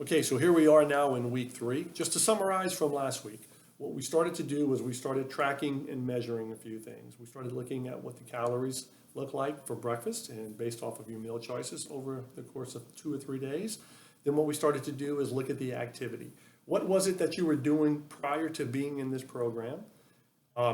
Okay, so here we are now in week 3. Just to summarize from last week, what we started to do was we started tracking and measuring a few things. We started looking at what the calories look like for breakfast and based off of your meal choices over the course of 2 or 3 days. Then what we started to do is look at the activity. What was it that you were doing prior to being in this program?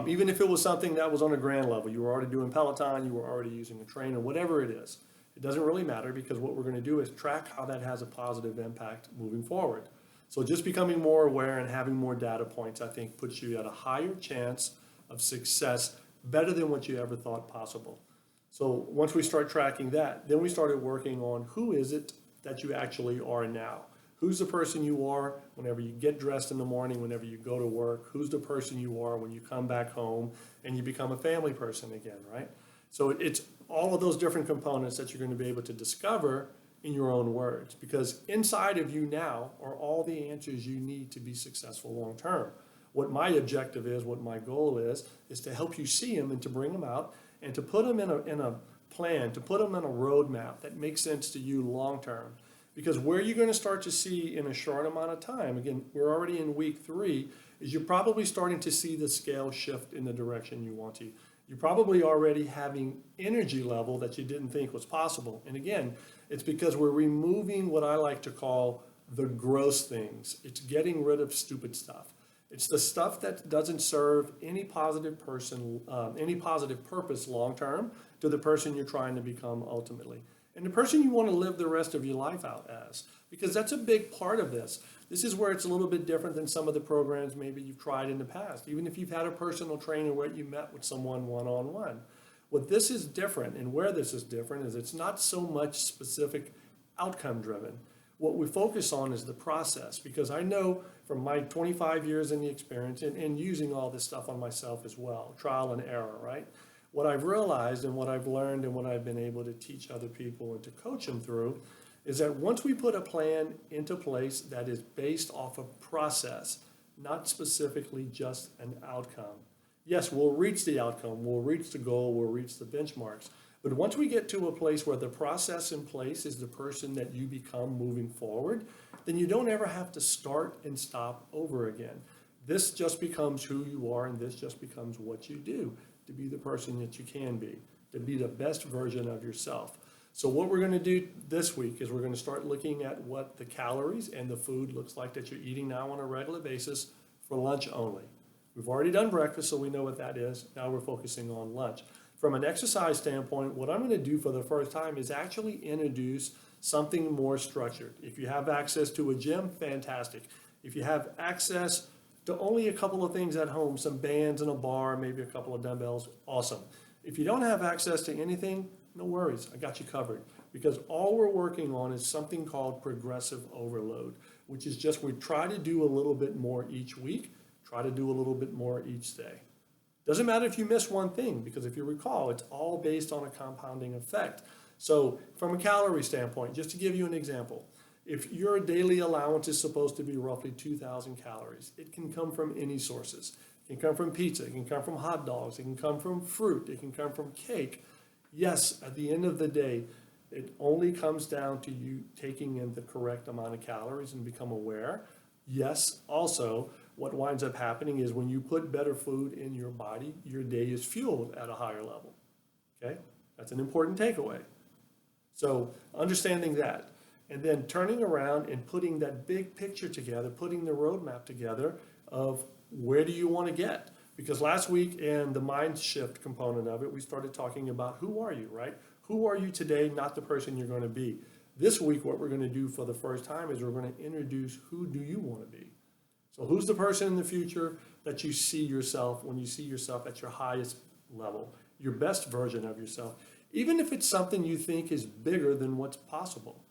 Even if it was something that was on a grand level, you were already doing Peloton, you were already using a trainer, whatever it is. It doesn't really matter because what we're going to do is track how that has a positive impact moving forward. So just becoming more aware and having more data points, I think, puts you at a higher chance of success, better than what you ever thought possible. So once we start tracking that, then we started working on who is it that you actually are now. Who's the person you are whenever you get dressed in the morning, whenever you go to work? Who's the person you are when you come back home and you become a family person again, right? So it's all of those different components that you're going to be able to discover in your own words, because inside of you now are all the answers you need to be successful long term. What my objective is, what my goal is to help you see them and to bring them out and to put them in a plan, to put them in a roadmap that makes sense to you long term. Because where you're going to start to see in a short amount of time, again, we're already in week 3, is you're probably starting to see the scale shift in the direction you want to. You're probably already having energy level that you didn't think was possible. And again, it's because we're removing what I like to call the gross things. It's getting rid of stupid stuff. It's the stuff that doesn't serve any positive any positive purpose long term to the person you're trying to become ultimately. And the person you want to live the rest of your life out as. Because that's a big part of this. This is where it's a little bit different than some of the programs maybe you've tried in the past. Even if you've had a personal trainer where you met with someone one-on-one. What this is different and where this is different is it's not so much specific outcome driven. What we focus on is the process, because I know from my 25 years in the experience and using all this stuff on myself as well, trial and error, right? What I've realized and what I've learned and what I've been able to teach other people and to coach them through is that once we put a plan into place that is based off of process, not specifically just an outcome. Yes, we'll reach the outcome, we'll reach the goal, we'll reach the benchmarks. But once we get to a place where the process in place is the person that you become moving forward, then you don't ever have to start and stop over again. This just becomes who you are, and this just becomes what you do to be the person that you can be, to be the best version of yourself. So what we're going to do this week is we're going to start looking at what the calories and the food looks like that you're eating now on a regular basis for lunch only. We've already done breakfast, so we know what that is. Now we're focusing on lunch. From an exercise standpoint, what I'm going to do for the first time is actually introduce something more structured. If you have access to a gym, fantastic. If you have access to only a couple of things at home, some bands and a bar, maybe a couple of dumbbells, awesome. If you don't have access to anything, no worries, I got you covered. Because all we're working on is something called progressive overload, which is just we try to do a little bit more each week, try to do a little bit more each day. Doesn't matter if you miss one thing, because if you recall, it's all based on a compounding effect. So from a calorie standpoint, just to give you an example, if your daily allowance is supposed to be roughly 2,000 calories, it can come from any sources. It can come from pizza, it can come from hot dogs, it can come from fruit, it can come from cake. Yes, at the end of the day, it only comes down to you taking in the correct amount of calories and become aware. Yes, also, what winds up happening is when you put better food in your body, your day is fueled at a higher level. Okay? That's an important takeaway. So understanding that, and then turning around and putting that big picture together, putting the roadmap together of where do you want to get? Because last week in the mind shift component of it, we started talking about who are you, right? Who are you today, not the person you're going to be. This week, what we're going to do for the first time is we're going to introduce who do you want to be. So who's the person in the future that you see yourself when you see yourself at your highest level, your best version of yourself, even if it's something you think is bigger than what's possible.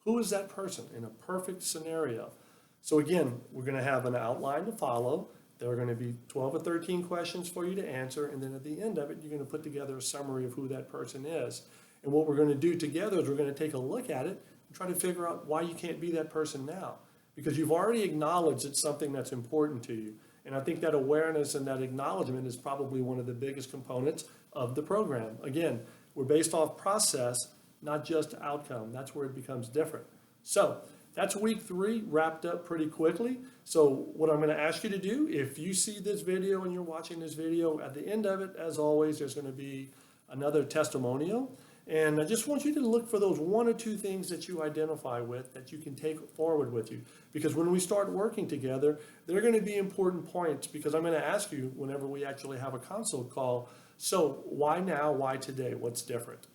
Who is that person in a perfect scenario? So again, we're going to have an outline to follow. There are going to be 12 or 13 questions for you to answer, and then at the end of it, you're going to put together a summary of who that person is. And what we're going to do together is we're going to take a look at it and try to figure out why you can't be that person now. Because you've already acknowledged it's something that's important to you. And I think that awareness and that acknowledgement is probably one of the biggest components of the program. Again, we're based off process, not just outcome. That's where it becomes different. So that's week 3 wrapped up pretty quickly. So what I'm going to ask you to do, if you see this video and you're watching this video, at the end of it, as always, there's going to be another testimonial. And I just want you to look for those 1 or 2 things that you identify with that you can take forward with you. Because when we start working together, they're going to be important points, because I'm going to ask you whenever we actually have a consult call, so why now, why today, what's different?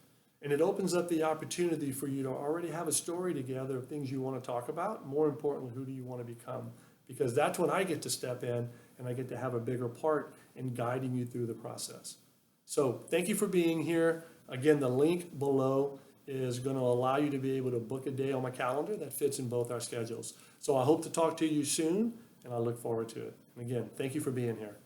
And it opens up the opportunity for you to already have a story together of things you want to talk about. More importantly, who do you want to become? Because that's when I get to step in and I get to have a bigger part in guiding you through the process. So thank you for being here. Again, the link below is going to allow you to be able to book a day on my calendar that fits in both our schedules. So I hope to talk to you soon, and I look forward to it. And again, thank you for being here.